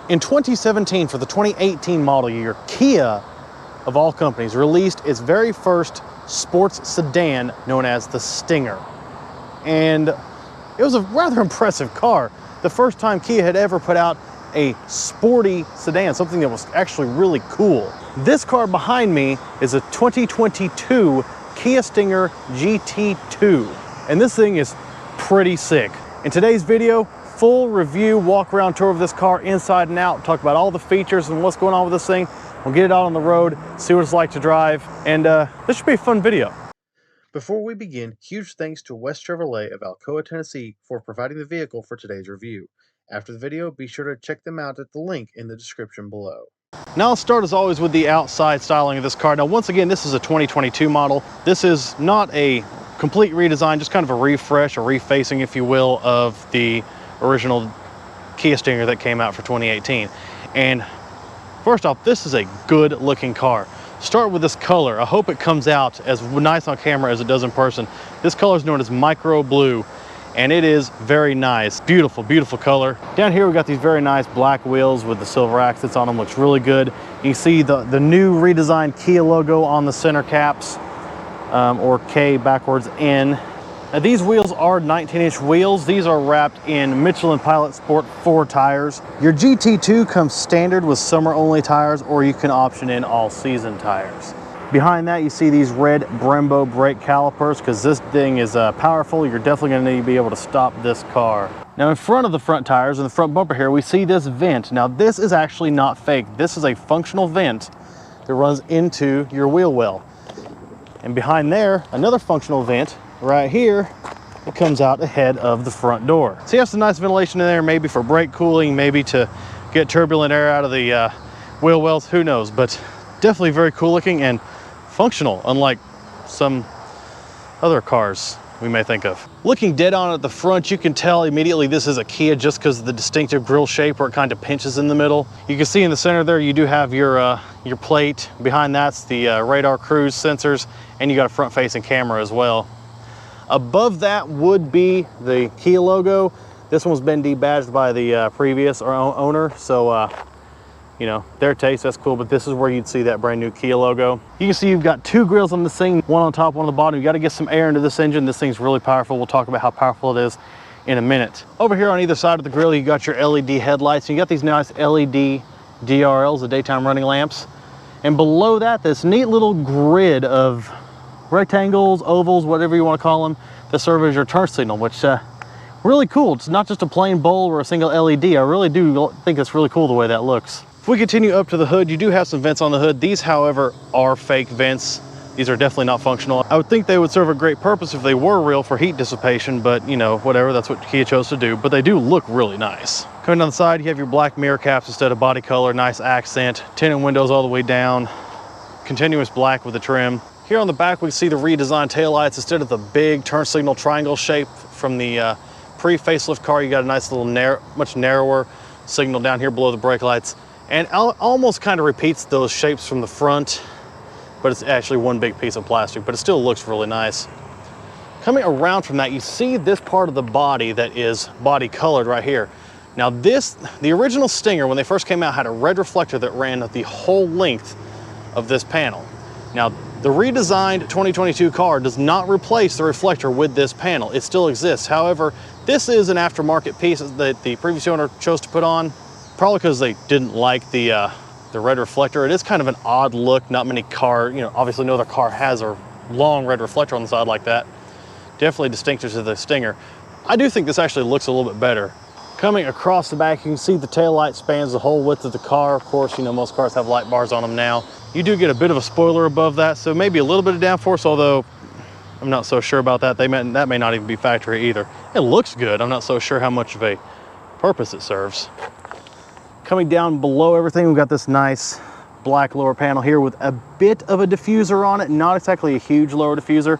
In 2017, for the 2018 model year, Kia, of all companies, released its very first sports sedan known as the Stinger. And it was a rather impressive car. The first time Kia had ever put out a sporty sedan, something that was actually really cool. This car behind me is a 2022 Kia Stinger GT2. And this thing is pretty sick. In today's video, full review, walk around tour of this car inside and out, talk about all the features and what's going on with this thing. We'll get it out on the road, see what it's like to drive, and this should be a fun video. Before we begin, huge thanks to West Chevrolet of Alcoa, Tennessee for providing the vehicle for today's review. After the video, be sure to check them out at the link in the description below. Now I'll start as always with the outside styling of this car. Now once again, this is a 2022 model. This is not a complete redesign, just kind of a refresh, a refacing, if you will, of the original Kia Stinger that came out for 2018. And first off, this is a good looking car. Start with this color. I hope it comes out as nice on camera as it does in person. This color is known as micro blue, and it is very nice. Beautiful, beautiful color. Down here we got these very nice black wheels with the silver accents on them. Looks really good. You see the new redesigned Kia logo on the center caps, or K backwards N. Now these wheels are 19-inch wheels. These are wrapped in Michelin Pilot Sport 4 tires. Your GT2 comes standard with summer-only tires, or you can option in all-season tires. Behind that, you see these red Brembo brake calipers, because this thing is powerful. You're definitely going to need to be able to stop this car. Now in front of the front tires, in the front bumper here, we see this vent. Now this is actually not fake. This is a functional vent that runs into your wheel well. And behind there, another functional vent right here, it comes out ahead of the front door. So you have some nice ventilation in there, maybe for brake cooling, maybe to get turbulent air out of the wheel wells, who knows, but definitely very cool looking and functional, unlike some other cars we may think of. Looking dead on at the front, you can tell immediately this is a Kia just because of the distinctive grille shape where it kind of pinches in the middle. You can see in the center there, you do have your plate. Behind that's the radar cruise sensors, and you got a front-facing camera as well. Above that would be the Kia logo. This one's been debadged by the previous owner, so you know, their taste, that's cool, but this is where you'd see that brand new Kia logo. You can see you've got two grills on this thing, one on top, one on the bottom. You got to get some air into this engine. This thing's really powerful. We'll talk about how powerful it is in a minute. Over here on either side of the grill, you got your LED headlights. You got these nice LED DRLs, the daytime running lamps. And below that, this neat little grid of rectangles, ovals, whatever you want to call them, that serve as your turn signal, which really cool. It's not just a plain bulb or a single LED. I really do think it's really cool the way that looks. If we continue up to the hood, you do have some vents on the hood. These, however, are fake vents. These are definitely not functional. I would think they would serve a great purpose if they were real for heat dissipation, but you know, whatever, that's what Kia chose to do, but they do look really nice. Coming down the side, you have your black mirror caps instead of body color, nice accent, tinted windows all the way down, continuous black with the trim. Here on the back, we see the redesigned taillights. Instead of the big turn signal triangle shape from the pre-facelift car, you got a nice little much narrower signal down here below the brake lights. And almost kind of repeats those shapes from the front, but it's actually one big piece of plastic, but it still looks really nice. Coming around from that, you see this part of the body that is body colored right here. Now the original Stinger, when they first came out, had a red reflector that ran the whole length of this panel. Now, the redesigned 2022 car does not replace the reflector with this panel. It still exists. However, this is an aftermarket piece that the previous owner chose to put on, probably because they didn't like the red reflector. It is kind of an odd look. Not many obviously no other car has a long red reflector on the side like that. Definitely distinctive to the Stinger. I do think this actually looks a little bit better. Coming across the back, you can see the tail light spans the whole width of the car. Of course, you know, most cars have light bars on them now. You do get a bit of a spoiler above that, so maybe a little bit of downforce, although I'm not so sure about that. That may not even be factory either. It looks good. I'm not so sure how much of a purpose it serves. Coming down below everything, we've got this nice black lower panel here with a bit of a diffuser on it. Not exactly a huge lower diffuser,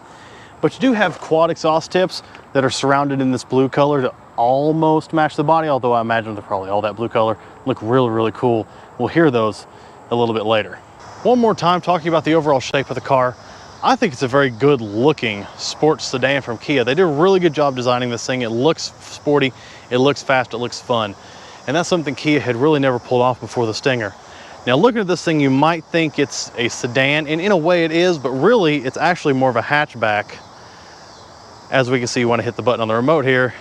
but you do have quad exhaust tips that are surrounded in this blue color to almost match the body, although I imagine they're probably all that blue color. Look really, really cool. We'll hear those a little bit later. One more time, talking about the overall shape of the car, I think it's a very good looking sports sedan from Kia. They did a really good job designing this thing. It looks sporty, it looks fast, it looks fun. And that's something Kia had really never pulled off before the Stinger. Now looking at this thing, you might think it's a sedan, and in a way it is, but really it's actually more of a hatchback. As we can see, you want to hit the button on the remote here,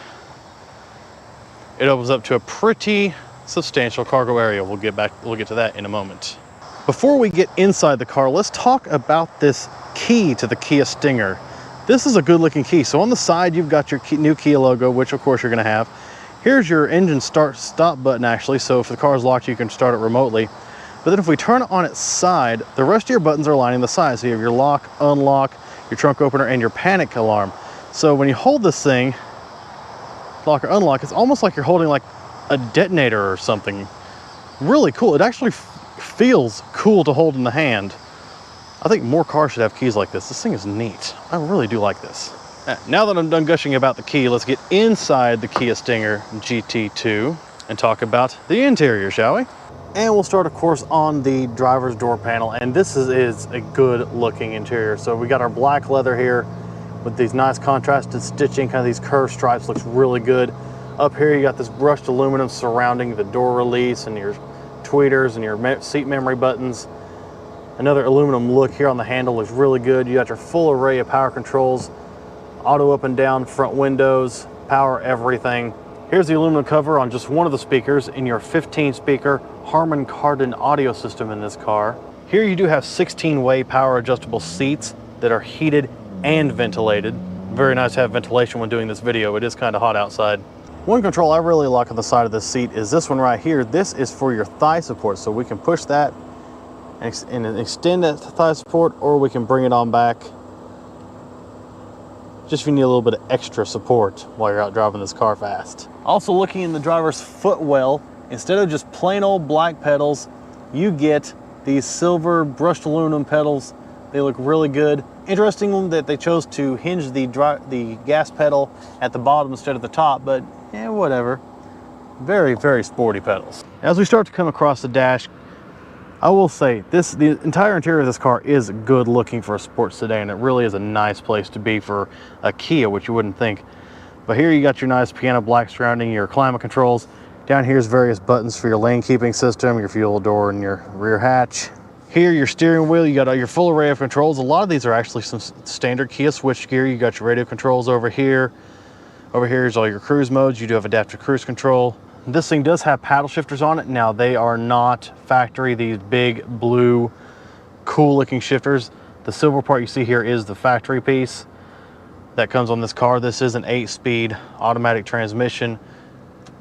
it opens up to a pretty substantial cargo area. We'll get to that in a moment. Before we get inside the car, let's talk about this key to the Kia Stinger. This is a good looking key. So on the side, you've got your new Kia logo, which of course you're gonna have. Here's your engine stop button actually. So if the car is locked, you can start it remotely. But then if we turn it on its side, the rest of your buttons are lining the side. So you have your lock, unlock, your trunk opener, and your panic alarm. So when you hold this thing, lock or unlock, it's almost like you're holding like a detonator or something. Really cool. It actually feels cool to hold in the hand. I think more cars should have keys like this. This thing is neat. I really do like this. Now that I'm done gushing about the key, let's get inside the Kia Stinger GT2 and talk about the interior, shall we? And we'll start, of course, on the driver's door panel. And this is a good looking interior. So we got our black leather here with these nice contrasted stitching, kind of these curved stripes, looks really good. Up here, you got this brushed aluminum surrounding the door release and your tweeters and your seat memory buttons. Another aluminum look here on the handle looks really good. You got your full array of power controls, auto up and down front windows, power everything. Here's the aluminum cover on just one of the speakers in your 15-speaker Harman Kardon audio system in this car. Here you do have 16-way power adjustable seats that are heated and ventilated. Very nice to have ventilation when doing this video. It is kind of hot outside. One control I really like on the side of this seat is this one right here. This is for your thigh support, so we can push that and extend that thigh support, or we can bring it on back just if you need a little bit of extra support while you're out driving this car fast. Also looking in the driver's footwell, instead of just plain old black pedals, you get these silver brushed aluminum pedals. They look really good. Interesting that they chose to hinge the gas pedal at the bottom instead of the top, but yeah, whatever. Very, very sporty pedals. As we start to come across the dash, I will say the entire interior of this car is good looking for a sports sedan. It really is a nice place to be for a Kia, which you wouldn't think. But here you got your nice piano black surrounding your climate controls. Down here's various buttons for your lane keeping system, your fuel door, and your rear hatch. Here, your steering wheel, you got your full array of controls. A lot of these are actually some standard Kia switchgear. You got your radio controls over here. Over here is all your cruise modes. You do have adaptive cruise control. This thing does have paddle shifters on it. Now, they are not factory, these big blue, cool looking shifters. The silver part you see here is the factory piece that comes on this car. This is an 8-speed automatic transmission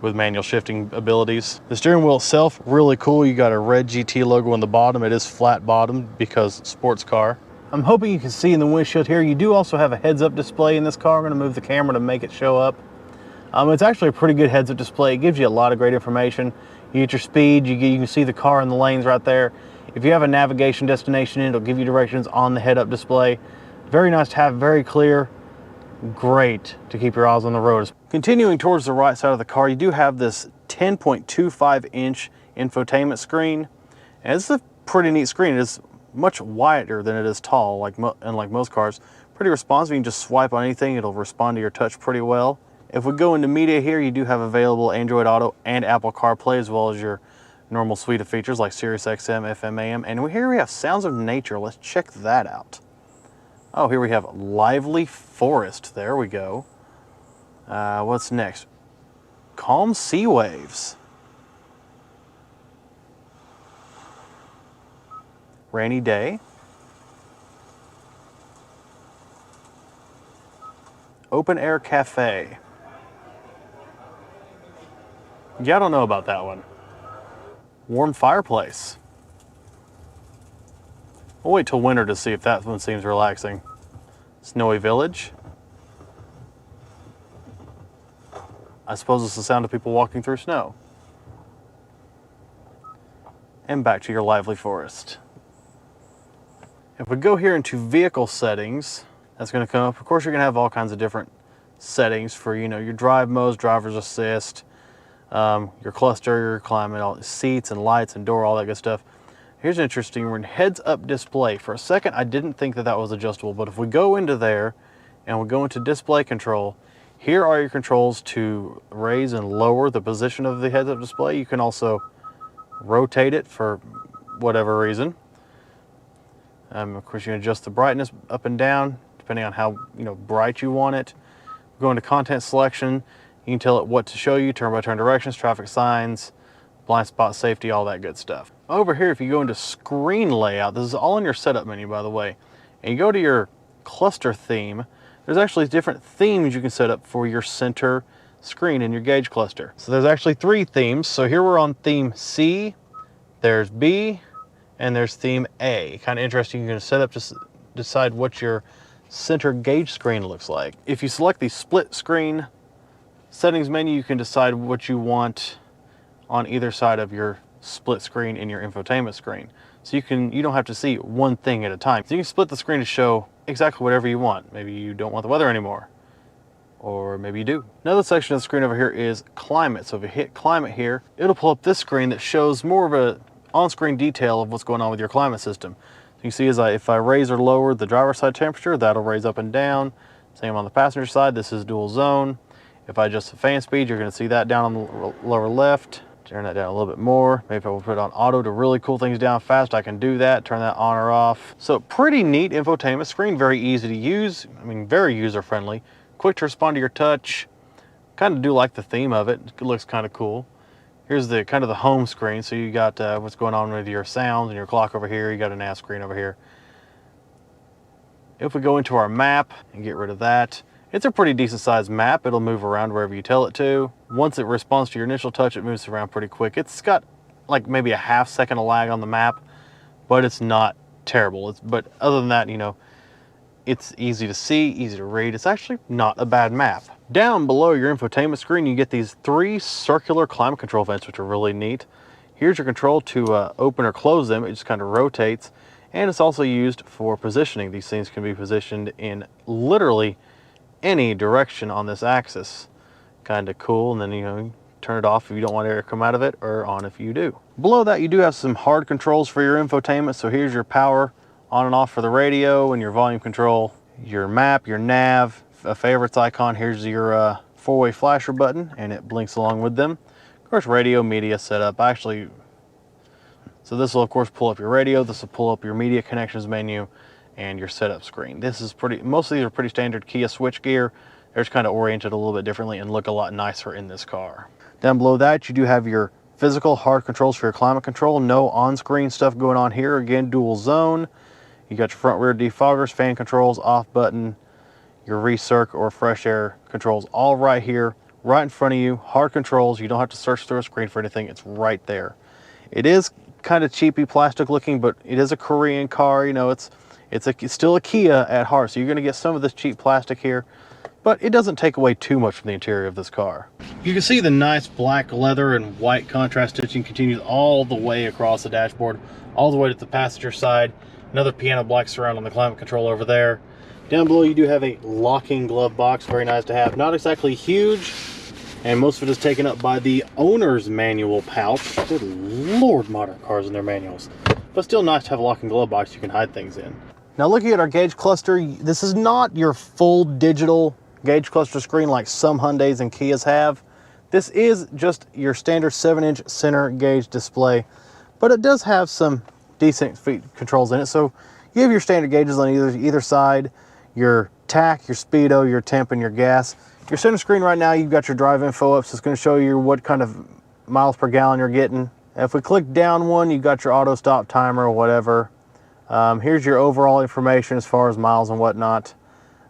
with manual shifting abilities. The steering wheel itself, really cool. You got a red GT logo on the bottom. It is flat bottomed because sports car. I'm hoping you can see in the windshield here, you do also have a heads-up display in this car. I'm gonna move the camera to make it show up. It's actually a pretty good heads-up display. It gives you a lot of great information. You get your speed, you can see the car in the lanes right there. If you have a navigation destination, it'll give you directions on the head-up display. Very nice to have, very clear. Great to keep your eyes on the road. Continuing towards the right side of the car, you do have this 10.25-inch infotainment screen. And it's a pretty neat screen. It is much wider than it is tall, unlike most cars. Pretty responsive. You can just swipe on anything. It'll respond to your touch pretty well. If we go into media here, you do have available Android Auto and Apple CarPlay, as well as your normal suite of features like Sirius XM, FM, AM. And here we have Sounds of Nature. Let's check that out. Oh, here we have Lively Forest. There we go. What's next? Calm Sea Waves. Rainy Day. Open Air Cafe. Yeah, I don't know about that one. Warm Fireplace. We'll wait till winter to see if that one seems relaxing. Snowy Village. I suppose it's the sound of people walking through snow. And back to your Lively Forest. If we go here into vehicle settings, that's going to come up. Of course, you're going to have all kinds of different settings for, your drive modes, driver's assist, your cluster, your climate, all seats and lights and door, all that good stuff. Here's an interesting one, heads-up display. For a second, I didn't think that was adjustable, but if we go into there and we go into display control, Here are your controls to raise and lower the position of the heads-up display. You can also rotate it for whatever reason. Of course, you can adjust the brightness up and down depending on how bright you want it. Go into content selection. You can tell it what to show you, turn-by-turn directions, traffic signs, blind spot safety, all that good stuff. Over here, if you go into screen layout, this is all in your setup menu, by the way, and you go to your cluster theme, there's actually different themes you can set up for your center screen in your gauge cluster. So there's actually 3 themes. So here we're on theme C, there's B, and there's theme A. Kind of interesting. You can set up to decide what your center gauge screen looks like. If you select the split screen settings menu, you can decide what you want on either side of your split screen in your infotainment screen. So you don't have to see one thing at a time. So you can split the screen to show exactly whatever you want. Maybe you don't want the weather anymore, or maybe you do. Another section of the screen over here is climate. So if you hit climate here, it'll pull up this screen that shows more of a on-screen detail of what's going on with your climate system. So you see if I raise or lower the driver's side temperature, that'll raise up and down. Same on the passenger side, this is dual zone. If I adjust the fan speed, you're gonna see that down on the lower left. Turn that down a little bit more. Maybe if I will put it on auto to really cool things down fast, I can do that, turn that on or off. So pretty neat infotainment screen, very easy to use. I mean, very user-friendly. Quick to respond to your touch. Kind of do like the theme of it. It looks kind of cool. Here's the kind of the home screen. So you got what's going on with your sounds and your clock over here. You got a nav screen over here. If we go into our map and get rid of that, it's a pretty decent sized map. It'll move around wherever you tell it to. Once it responds to your initial touch, it moves around pretty quick. It's got like maybe a half second of lag on the map, but it's not terrible. But other than that, it's easy to see, easy to read. It's actually not a bad map. Down below your infotainment screen, you get these 3 circular climate control vents, which are really neat. Here's your control to open or close them. It just kind of rotates, and it's also used for positioning. These things can be positioned in literally any direction on this axis. Kind of cool. And then turn it off if you don't want air to come out of it, or on if you do. Below that, you do have some hard controls for your infotainment. So here's your power on and off for the radio, and your volume control, your map, your nav, a favorites icon. Here's your 4-way flasher button, and it blinks along with them. Of course, radio, media setup. So this will of course pull up your radio. This will pull up your media connections menu and your setup screen. This is most of these are pretty standard Kia switch gear. They're just kind of oriented a little bit differently and look a lot nicer in this car. Down below that, you do have your physical hard controls for your climate control. No on-screen stuff going on here. Again, dual zone. You got your front rear defoggers, fan controls, off button, your recirc or fresh air controls, all right here, right in front of you. Hard controls. You don't have to search through a screen for anything. It's right there. It is kind of cheapy plastic looking, but it is a Korean car. It's still a Kia at heart, so you're going to get some of this cheap plastic here, but it doesn't take away too much from the interior of this car. You can see the nice black leather and white contrast stitching continues all the way across the dashboard, all the way to the passenger side. Another piano black surround on the climate control over there. Down below, you do have a locking glove box, very nice to have. Not exactly huge, and most of it is taken up by the owner's manual pouch. Good Lord, modern cars and their manuals. But still nice to have a locking glove box you can hide things in. Now looking at our gauge cluster, this is not your full digital gauge cluster screen like some Hyundais and Kias have. This is just your standard 7-inch center gauge display, but it does have some decent controls in it. So you have your standard gauges on either side, your tach, your speedo, your temp, and your gas. Your center screen right now, you've got your drive info up, so it's going to show you what kind of miles per gallon you're getting. If we click down one, you've got your auto stop timer or whatever. Here's your overall information as far as miles and whatnot,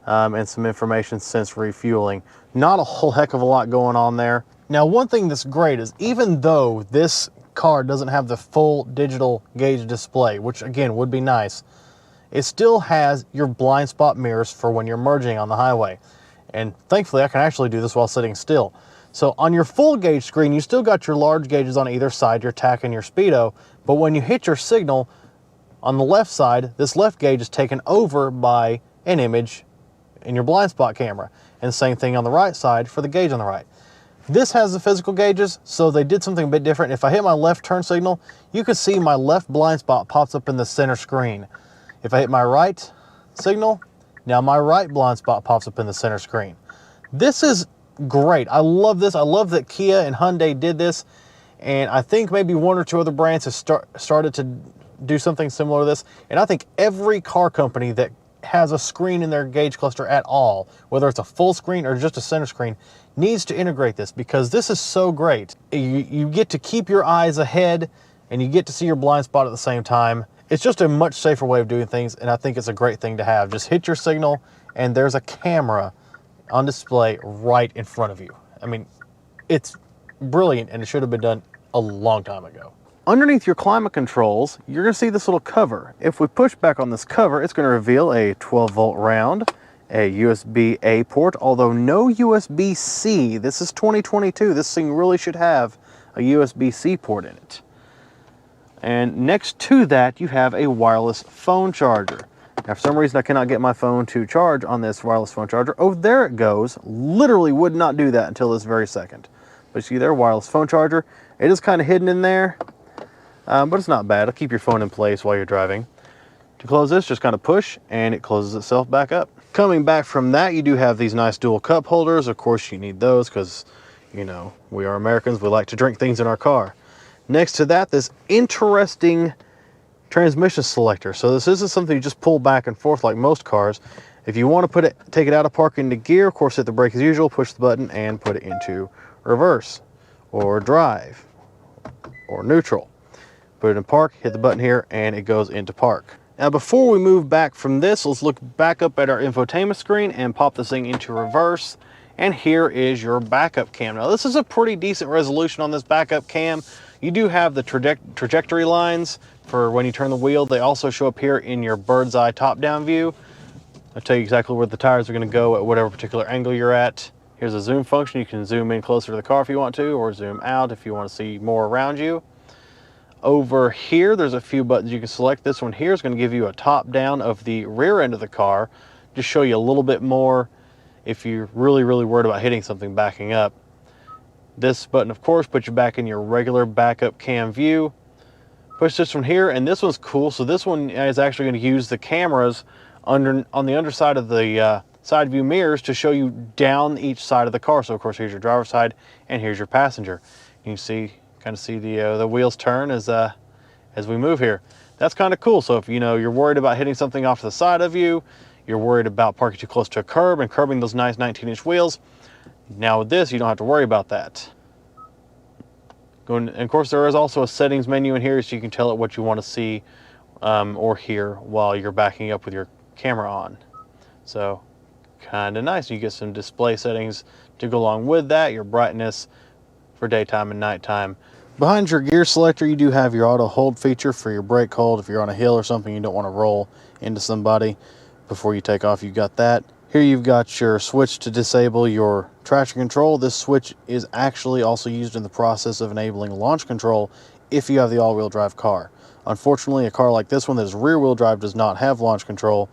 and some information since refueling. Not a whole heck of a lot going on there. Now, one thing that's great is even though this car doesn't have the full digital gauge display, which again would be nice, it still has your blind spot mirrors for when you're merging on the highway. And thankfully, I can actually do this while sitting still. So on your full gauge screen, you still got your large gauges on either side, your tach and your speedo, but when you hit your signal, on the left side, this left gauge is taken over by an image in your blind spot camera. And the same thing on the right side for the gauge on the right. This has the physical gauges, so they did something a bit different. If I hit my left turn signal, you can see my left blind spot pops up in the center screen. If I hit my right signal, now my right blind spot pops up in the center screen. This is great. I love this. I love that Kia and Hyundai did this. And I think maybe one or two other brands have started to do something similar to this. And I think every car company that has a screen in their gauge cluster at all, whether it's a full screen or just a center screen, needs to integrate this, because this is so great. You get to keep your eyes ahead and you get to see your blind spot at the same time. It's just a much safer way of doing things, and I think it's a great thing to have. Just hit your signal and there's a camera on display right in front of you. I mean, it's brilliant, and it should have been done a long time ago. Underneath your climate controls, you're going to see this little cover. If we push back on this cover, it's going to reveal a 12-volt round, a USB-A port, although no USB-C. This is 2022. This thing really should have a USB-C port in it. And next to that, you have a wireless phone charger. Now, for some reason, I cannot get my phone to charge on this wireless phone charger. Oh, there it goes. Literally would not do that until this very second. But you see there, wireless phone charger. It is kind of hidden in there. But it's not bad. It'll keep your phone in place while you're driving. To close this, just kind of push and it closes itself back up. Coming back from that, you do have these nice dual cup holders. Of course, you need those because, you know, we are Americans. We like to drink things in our car. Next to that, this interesting transmission selector. So this isn't something you just pull back and forth like most cars. If you want to take it out of park into gear, of course, hit the brake as usual, push the button and put it into reverse or drive or neutral. Put it in park, hit the button here, and it goes into park. Now, before we move back from this, let's look back up at our infotainment screen and pop this thing into reverse. And here is your backup cam. Now, this is a pretty decent resolution on this backup cam. You do have the trajectory lines for when you turn the wheel. They also show up here in your bird's eye top-down view. I'll tell you exactly where the tires are going to go at whatever particular angle you're at. Here's a zoom function. You can zoom in closer to the car if you want to, or zoom out if you want to see more around you. Over here, there's a few buttons you can select. This one here is going to give you a top down of the rear end of the car, just show you a little bit more if you're really worried about hitting something backing up. This button, of course, puts you back in your regular backup cam view. Push this one here, and this one's cool. So this one is actually going to use the cameras on the underside of the side view mirrors to show you down each side of the car. So of course, here's your driver's side and here's your passenger. You can kind of see the wheels turn as we move here. That's kind of cool. So if you're worried about hitting something off the side of you, you're worried about parking too close to a curb and curbing those nice 19-inch wheels, now with this, you don't have to worry about that. And of course, there is also a settings menu in here, so you can tell it what you want to see or hear while you're backing up with your camera on. So kind of nice. You get some display settings to go along with that, your brightness for daytime and nighttime. Behind your gear selector, you do have your auto hold feature for your brake hold. If you're on a hill or something, you don't want to roll into somebody before you take off, you've got that. Here you've got your switch to disable your traction control. This switch is actually also used in the process of enabling launch control if you have the all-wheel drive car. Unfortunately, a car like this one that is rear-wheel drive does not have launch control,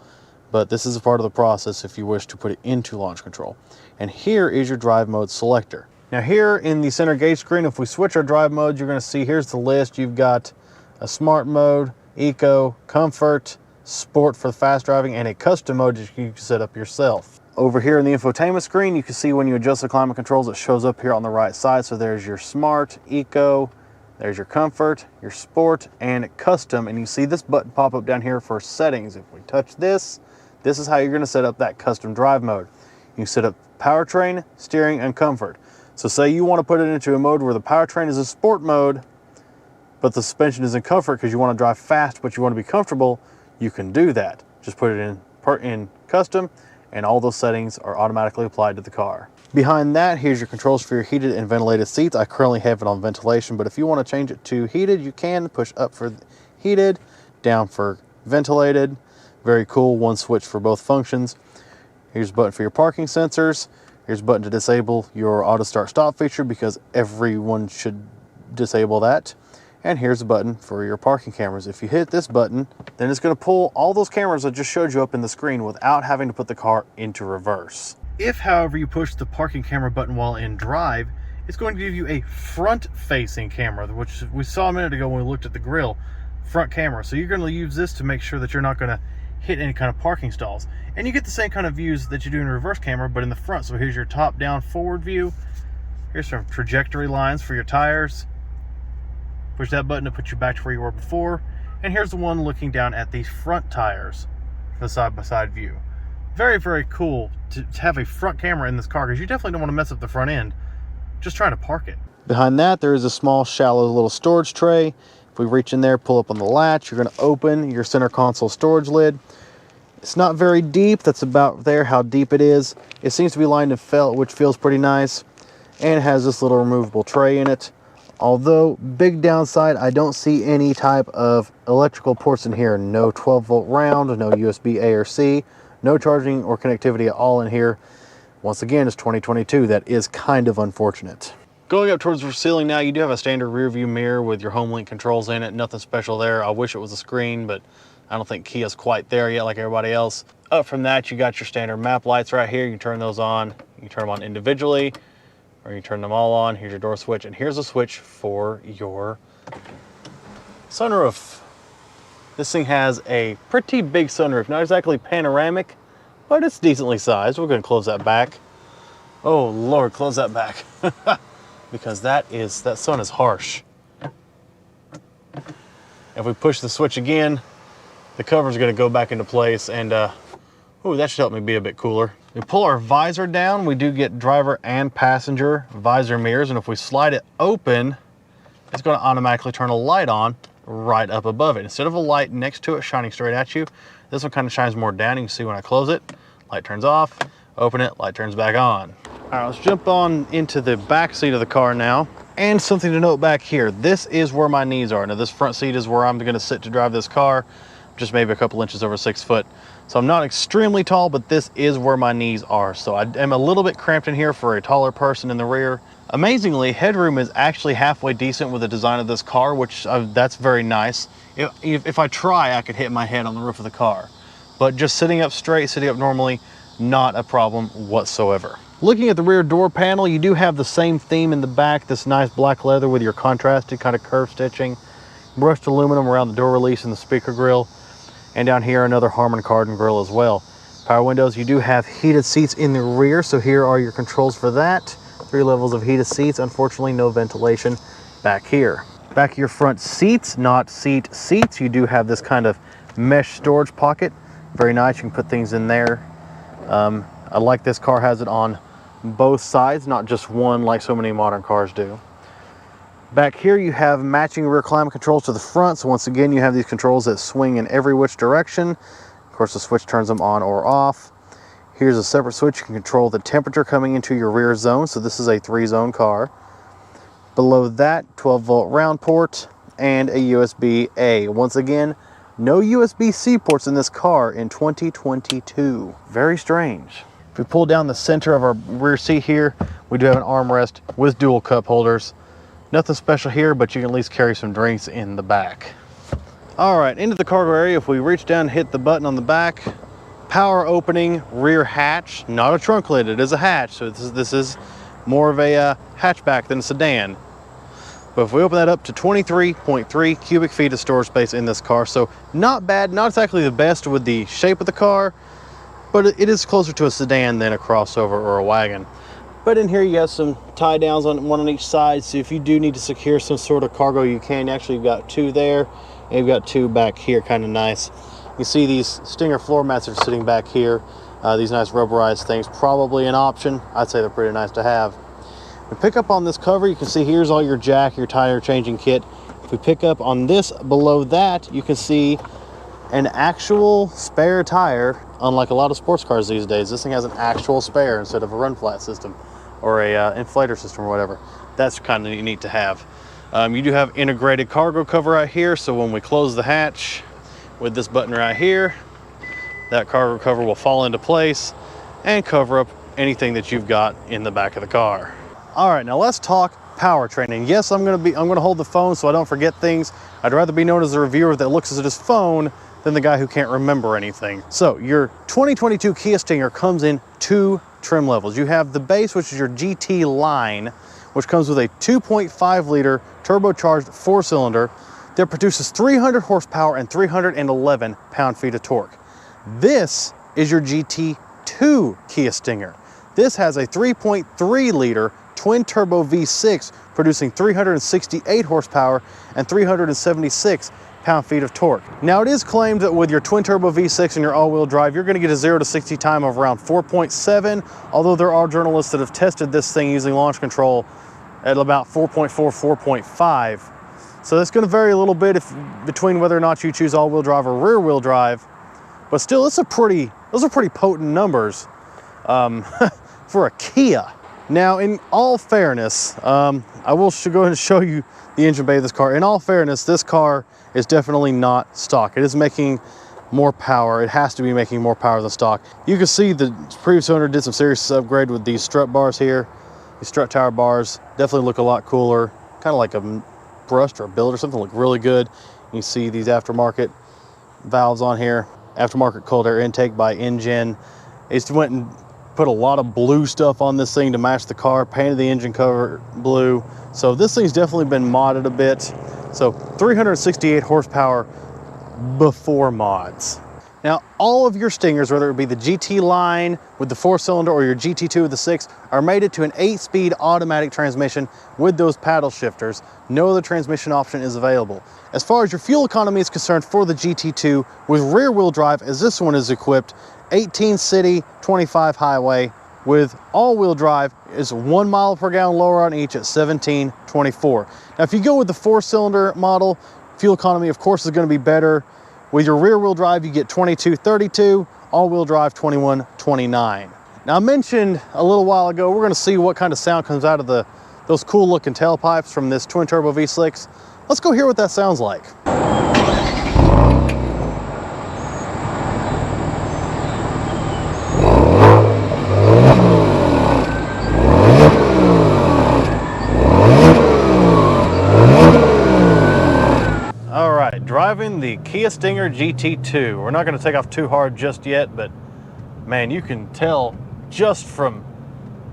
but this is a part of the process if you wish to put it into launch control. And here is your drive mode selector. Now here in the center gauge screen, if we switch our drive modes, you're going to see here's the list. You've got a smart mode, eco, comfort, sport for fast driving, and a custom mode that you can set up yourself. Over here in the infotainment screen, you can see when you adjust the climate controls, it shows up here on the right side. So there's your smart, eco, there's your comfort, your sport, and custom. And you see this button pop up down here for settings. If we touch this, this is how you're going to set up that custom drive mode. You can set up powertrain, steering, and comfort. So say you want to put it into a mode where the powertrain is a sport mode, but the suspension is in comfort because you want to drive fast, but you want to be comfortable, you can do that. Just put it in custom, and all those settings are automatically applied to the car. Behind that, here's your controls for your heated and ventilated seats. I currently have it on ventilation, but if you want to change it to heated, you can. Push up for heated, down for ventilated. Very cool, one switch for both functions. Here's a button for your parking sensors. Here's a button to disable your auto start stop feature because everyone should disable that. And here's a button for your parking cameras. If you hit this button, then it's going to pull all those cameras that just showed you up in the screen without having to put the car into reverse. If, however, you push the parking camera button while in drive, it's going to give you a front-facing camera, which we saw a minute ago when we looked at the grill, front camera. So you're going to use this to make sure that you're not going to hit any kind of parking stalls. And you get the same kind of views that you do in reverse camera, but in the front. So here's your top down forward view. Here's some trajectory lines for your tires. Push that button to put you back to where you were before. And here's the one looking down at these front tires for the side-by-side view. Very, very cool to have a front camera in this car, because you definitely don't want to mess up the front end just trying to park it. Behind that, there is a small, shallow little storage tray. If we reach in there, pull up on the latch, you're going to open your center console storage lid. It's not very deep. That's about there, how deep it is. It seems to be lined in felt, which feels pretty nice. And it has this little removable tray in it. Although, big downside, I don't see any type of electrical ports in here. No 12-volt round, no USB A or C, no charging or connectivity at all in here. Once again, it's 2022. That is kind of unfortunate. Going up towards the ceiling now, you do have a standard rear view mirror with your HomeLink controls in it. Nothing special there. I wish it was a screen, but I don't think Kia's quite there yet like everybody else. Up from that, you got your standard map lights right here. You can turn those on. You can turn them on individually, or you turn them all on. Here's your door switch, and here's a switch for your sunroof. This thing has a pretty big sunroof. Not exactly panoramic, but it's decently sized. We're going to close that back. Oh Lord, close that back. Because that sun is harsh. If we push the switch again, the cover's going to go back into place, and ooh, that should help me be a bit cooler. We pull our visor down, we do get driver and passenger visor mirrors, and if we slide it open, it's going to automatically turn a light on right up above it. Instead of a light next to it shining straight at you, this one kind of shines more down. You can see when I close it, light turns off, open it, light turns back on. All right, let's jump on into the back seat of the car now. And something to note back here, this is where my knees are. Now this front seat is where I'm going to sit to drive this car, just maybe a couple inches over 6 foot. So I'm not extremely tall, but this is where my knees are. So I am a little bit cramped in here for a taller person in the rear. Amazingly, headroom is actually halfway decent with the design of this car, which that's very nice. If I try, I could hit my head on the roof of the car. But just sitting up straight, sitting up normally, not a problem whatsoever. Looking at the rear door panel, you do have the same theme in the back, this nice black leather with your contrasted kind of curved stitching, brushed aluminum around the door release and the speaker grille, and down here another Harman Kardon grille as well. Power windows, you do have heated seats in the rear, so here are your controls for that. 3 levels of heated seats, unfortunately no ventilation back here. Back of your front seats, not seats, you do have this kind of mesh storage pocket. Very nice, you can put things in there. I like this car has it on both sides, not just one like so many modern cars do. Back here you have matching rear climate controls to the front, so once again you have these controls that swing in every which direction. Of course the switch turns them on or off. Here's a separate switch, you can control the temperature coming into your rear zone, so this is a 3-zone car. Below that, 12-volt round port and a USB-A. Once again, no USB-C ports in this car in 2022. Very strange. If we pull down the center of our rear seat here, we do have an armrest with dual cup holders. Nothing special here, but you can at least carry some drinks in the back. All right, into the cargo area. If we reach down and hit the button on the back, power opening rear hatch, not a trunk lid, it is a hatch. So this is more of a hatchback than a sedan. But if we open that up to 23.3 cubic feet of storage space in this car, so not bad, not exactly the best with the shape of the car, but it is closer to a sedan than a crossover or a wagon. But in here you have some tie downs on one on each side, so if you do need to secure some sort of cargo, you can. Actually, you've got 2 there, and you've got 2 back here, kind of nice. You see these Stinger floor mats are sitting back here. These nice rubberized things, probably an option. I'd say they're pretty nice to have. We pick up on this cover, you can see here's all your jack, your tire changing kit. If we pick up on this below that, you can see an actual spare tire. Unlike a lot of sports cars these days, this thing has an actual spare instead of a run flat system or a inflator system or whatever. That's kind of neat to have. You do have integrated cargo cover right here, so when we close the hatch with this button right here, that cargo cover will fall into place and cover up anything that you've got in the back of the car. All right, now let's talk powertrain. And yes, I'm gonna hold the phone so I don't forget things. I'd rather be known as a reviewer that looks at his phone than the guy who can't remember anything. So your 2022 Kia Stinger comes in 2 trim levels. You have the base, which is your GT line, which comes with a 2.5 liter turbocharged 4-cylinder that produces 300 horsepower and 311 pound-feet of torque. This is your GT2 Kia Stinger. This has a 3.3 liter twin turbo V6 producing 368 horsepower and 376 pound-feet of torque. Now it is claimed that with your twin turbo V6 and your all-wheel drive, you're going to get a 0 to 60 time of around 4.7, although there are journalists that have tested this thing using launch control at about 4.4, 4.5. So that's going to vary a little bit between whether or not you choose all-wheel drive or rear-wheel drive, but still, those are pretty potent numbers for a Kia. Now, in all fairness, I will go ahead and show you the engine bay of this car. In all fairness, this car is definitely not stock. It is making more power. It has to be making more power than stock. You can see the previous owner did some serious upgrade with these strut bars here. These strut tower bars definitely look a lot cooler, kind of like a brushed or a build or something, look really good. You see these aftermarket valves on here, aftermarket cold air intake by Engine. They just went and put a lot of blue stuff on this thing to match the car, painted the engine cover blue. So this thing's definitely been modded a bit. So 368 horsepower before mods. Now, all of your Stingers, whether it be the GT line with the 4-cylinder or your GT2 with the 6, are mated to an 8-speed automatic transmission with those paddle shifters. No other transmission option is available. As far as your fuel economy is concerned for the GT2 with rear-wheel drive, as this one is equipped, 18 city, 25 highway. With all-wheel drive, is 1 mile per gallon lower on each at 17.24. Now, if you go with the 4-cylinder model, fuel economy, of course, is going to be better. With your rear-wheel drive, you get 22.32, all-wheel drive 21.29. Now, I mentioned a little while ago, we're going to see what kind of sound comes out of those cool-looking tailpipes from this twin-turbo V6. Let's go hear what that sounds like. Driving the Kia Stinger GT2. We're not going to take off too hard just yet, but man, you can tell just from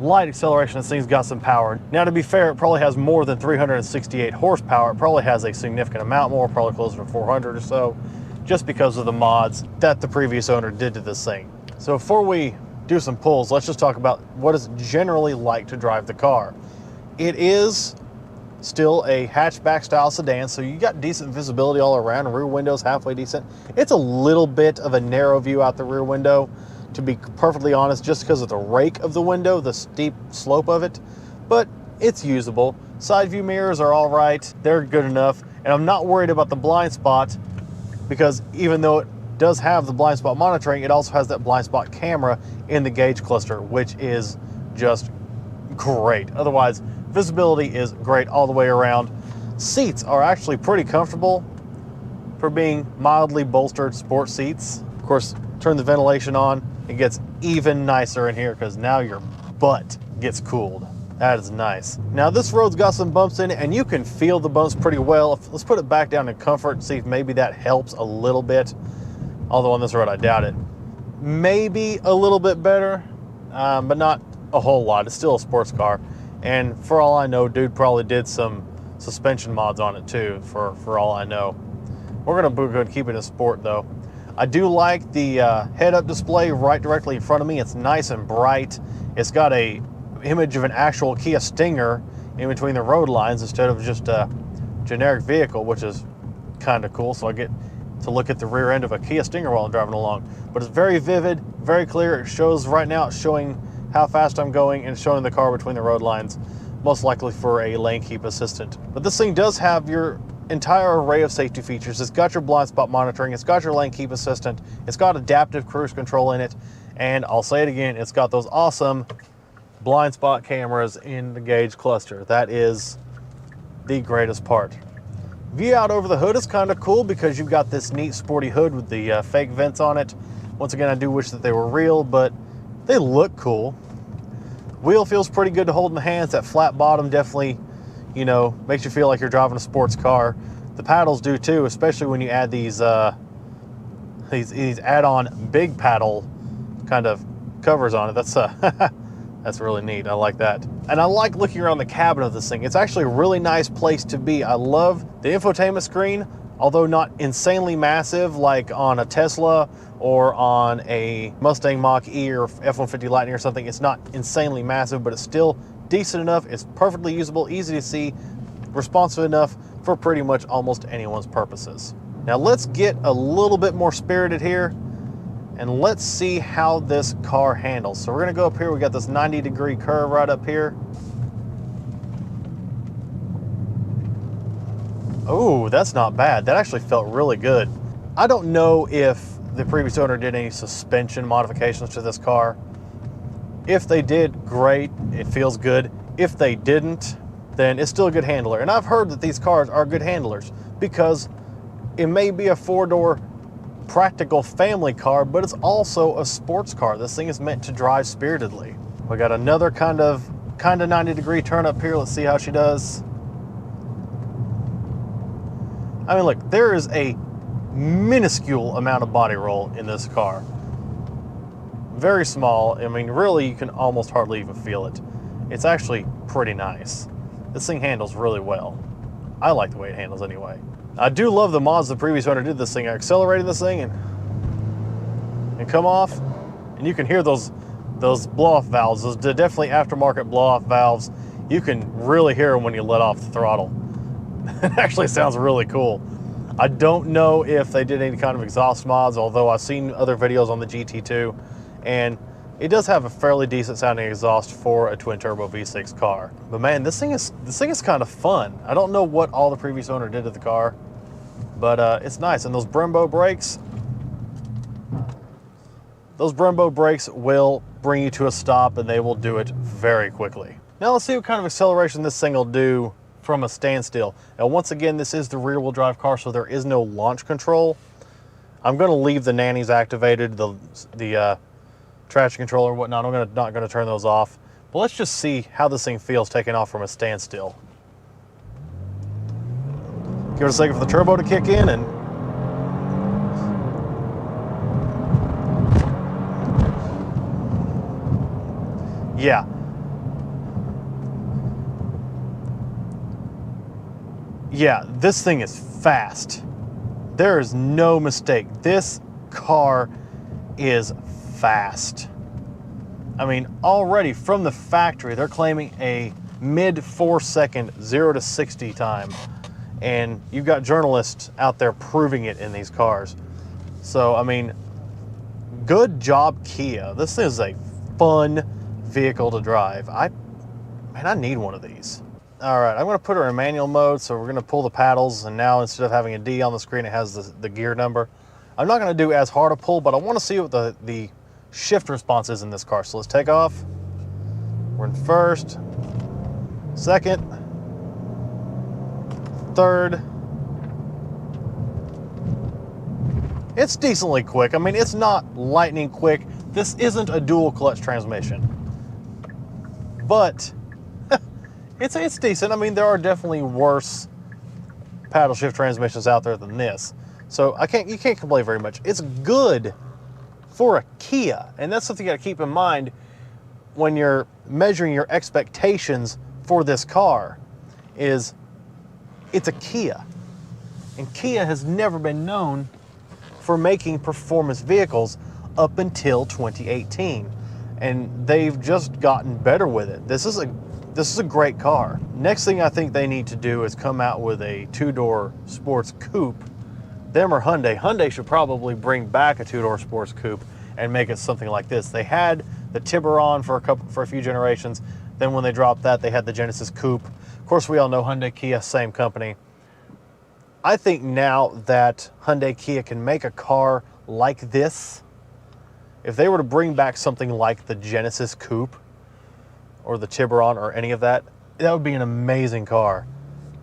light acceleration this thing's got some power. Now, to be fair, it probably has more than 368 horsepower. It probably has a significant amount more, probably closer to 400 or so, just because of the mods that the previous owner did to this thing. So before we do some pulls, let's just talk about what it's generally like to drive the car. It is still a hatchback style sedan, so you got decent visibility all around. Rear window's halfway decent. It's a little bit of a narrow view out the rear window, to be perfectly honest, just because of the rake of the window, the steep slope of it, but it's usable. Side view mirrors are all right. They're good enough, and I'm not worried about the blind spot, because even though it does have the blind spot monitoring, it also has that blind spot camera in the gauge cluster, which is just great. Otherwise, visibility is great all the way around. Seats are actually pretty comfortable for being mildly bolstered sports seats. Of course, turn the ventilation on, it gets even nicer in here because now your butt gets cooled. That is nice. Now, this road's got some bumps in it, and you can feel the bumps pretty well. Let's put it back down in comfort and see if maybe that helps a little bit. Although on this road, I doubt it. Maybe a little bit better, but not a whole lot. It's still a sports car. And for all I know, dude probably did some suspension mods on it too, for all I know. We're gonna go ahead and keep it in sport though. I do like the head-up display right directly in front of me. It's nice and bright. It's got a image of an actual Kia Stinger in between the road lines instead of just a generic vehicle, which is kind of cool. So I get to look at the rear end of a Kia Stinger while I'm driving along. But it's very vivid, very clear. It shows right now, it's showing how fast I'm going and showing the car between the road lines, most likely for a lane keep assistant. But this thing does have your entire array of safety features. It's got your blind spot monitoring, it's got your lane keep assistant, it's got adaptive cruise control in it, and I'll say it again, it's got those awesome blind spot cameras in the gauge cluster. That is the greatest part. View out over the hood is kind of cool because you've got this neat sporty hood with the fake vents on it. Once again, I do wish that they were real, but they look cool. Wheel feels pretty good to hold in the hands. That flat bottom definitely, you know, makes you feel like you're driving a sports car. The paddles do too, especially when you add these add-on big paddle kind of covers on it. That's really neat. I like that. And I like looking around the cabin of this thing. It's actually a really nice place to be. I love the infotainment screen. Although not insanely massive like on a Tesla or on a Mustang Mach-E or F-150 Lightning or something, it's not insanely massive, but it's still decent enough. It's perfectly usable, easy to see, responsive enough for pretty much almost anyone's purposes. Now let's get a little bit more spirited here and let's see how this car handles. So we're gonna go up here, we got this 90-degree curve right up here. Oh, that's not bad. That actually felt really good. I don't know if the previous owner did any suspension modifications to this car. If they did, great, it feels good. If they didn't, then it's still a good handler. And I've heard that these cars are good handlers because it may be a four-door practical family car, but it's also a sports car. This thing is meant to drive spiritedly. We got another kind of 90-degree turn up here. Let's see how she does. I mean, look, there is a minuscule amount of body roll in this car. Very small. I mean, really, you can almost hardly even feel it. It's actually pretty nice. This thing handles really well. I like the way it handles anyway. I do love the mods the previous owner did this thing. I accelerated this thing and come off, and you can hear those blow-off valves. Those definitely aftermarket blow-off valves. You can really hear them when you let off the throttle. It actually sounds really cool. I don't know if they did any kind of exhaust mods, although I've seen other videos on the GT2, and it does have a fairly decent sounding exhaust for a twin-turbo V6 car. But man, this thing is kind of fun. I don't know what all the previous owner did to the car, but it's nice. And those Brembo brakes will bring you to a stop, and they will do it very quickly. Now let's see what kind of acceleration this thing will do from a standstill. Now once again, this is the rear-wheel drive car, so there is no launch control. I'm going to leave the nannies activated, the traction controller and whatnot. I'm not going to turn those off. But let's just see how this thing feels taking off from a standstill. Give it a second for the turbo to kick in, and yeah. Yeah, this thing is fast. There is no mistake. This car is fast. I mean, already from the factory, they're claiming a mid 4-second 0 to 60 time. And you've got journalists out there proving it in these cars. So, I mean, good job, Kia. This is a fun vehicle to drive. Man, I need one of these. All right, I'm gonna put her in manual mode, so we're gonna pull the paddles, and now instead of having a D on the screen, it has the gear number. I'm not gonna do as hard a pull, but I wanna see what the shift response is in this car. So let's take off. We're in first, second, third. It's decently quick. I mean, it's not lightning quick. This isn't a dual clutch transmission, but it's decent. I mean, there are definitely worse paddle shift transmissions out there than this. So you can't complain very much. It's good for a Kia, and that's something you gotta keep in mind when you're measuring your expectations for this car, is it's a Kia. And Kia has never been known for making performance vehicles up until 2018. And they've just gotten better with it. This is a great car. Next thing I think they need to do is come out with a two-door sports coupe. Them or Hyundai. Hyundai should probably bring back a two-door sports coupe and make it something like this. They had the Tiburon for a few generations. Then when they dropped that, they had the Genesis Coupe. Of course, we all know Hyundai, Kia, same company. I think now that Hyundai, Kia can make a car like this, if they were to bring back something like the Genesis Coupe or the Tiburon or any of that, that would be an amazing car.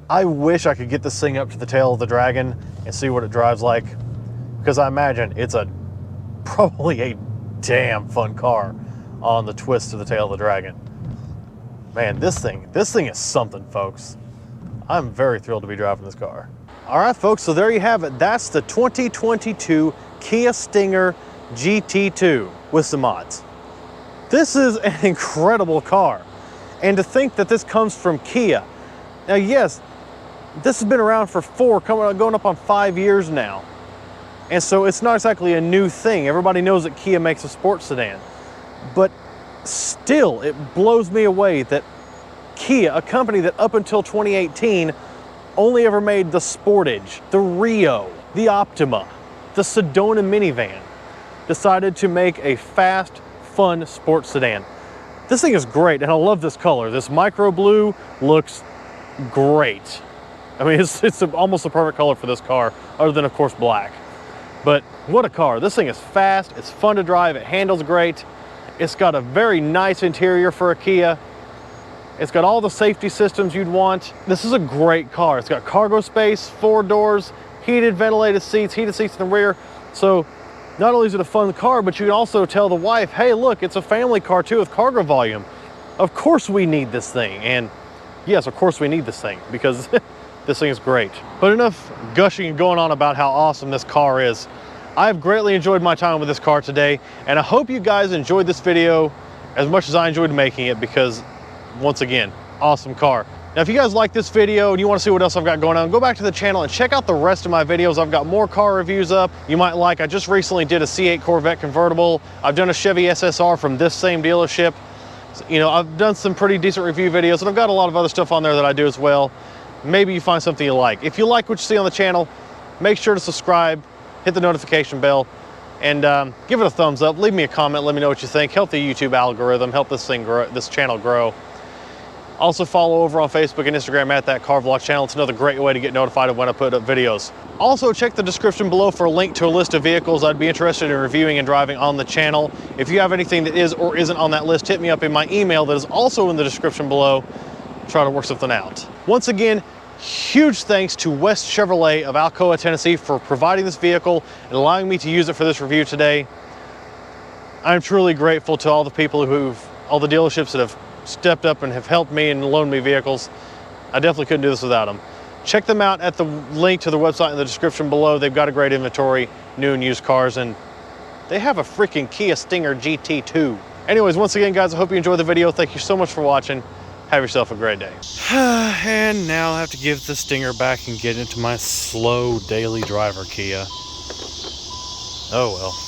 I wish I could get this thing up to the tail of the Dragon and see what it drives like, because I imagine it's probably a damn fun car on the twist of the tail of the Dragon. Man, this thing is something, folks. I'm very thrilled to be driving this car. All right, folks, so there you have it. That's the 2022 Kia Stinger GT2 with some mods. This is an incredible car. And to think that this comes from Kia. Now, yes, this has been around for going up on 5 years now. And so it's not exactly a new thing. Everybody knows that Kia makes a sports sedan. But still, it blows me away that Kia, a company that up until 2018 only ever made the Sportage, the Rio, the Optima, the Sedona minivan, decided to make a fast, fun sports sedan. This thing is great, and I love this color. This micro blue looks great. I mean, it's almost the perfect color for this car, other than, of course, black. But what a car. This thing is fast, it's fun to drive, it handles great. It's got a very nice interior for a Kia. It's got all the safety systems you'd want. This is a great car. It's got cargo space, 4 doors, heated ventilated seats, heated seats in the rear. So not only is it a fun car, but you can also tell the wife, hey, look, it's a family car too with cargo volume. Of course we need this thing. And yes, of course we need this thing because this thing is great. But enough gushing and going on about how awesome this car is. I've greatly enjoyed my time with this car today, and I hope you guys enjoyed this video as much as I enjoyed making it because, once again, awesome car. Now, if you guys like this video and you want to see what else I've got going on, go back to the channel and check out the rest of my videos. I've got more car reviews up you might like. I just recently did a C8 Corvette convertible. I've done a Chevy SSR from this same dealership. You know, I've done some pretty decent review videos, and I've got a lot of other stuff on there that I do as well. Maybe you find something you like. If you like what you see on the channel, make sure to subscribe, hit the notification bell, and give it a thumbs up. Leave me a comment, let me know what you think. Help the YouTube algorithm, help this thing grow, this channel grow. Also follow over on Facebook and Instagram at that Car Vlog channel. It's another great way to get notified of when I put up videos. Also check the description below for a link to a list of vehicles I'd be interested in reviewing and driving on the channel. If you have anything that is or isn't on that list, hit me up in my email that is also in the description below. Try to work something out. Once again, huge thanks to West Chevrolet of Alcoa, Tennessee for providing this vehicle and allowing me to use it for this review today. I'm truly grateful to all the people all the dealerships that have stepped up and have helped me and loaned me vehicles. I definitely couldn't do this without them. Check them out at the link to the website in the description below. They've got a great inventory, new and used cars, and they have a freaking Kia Stinger GT2. Anyways, once again, guys, I hope you enjoyed the video. Thank you so much for watching. Have yourself a great day. And now I have to give the Stinger back and get into my slow daily driver Kia. Oh well.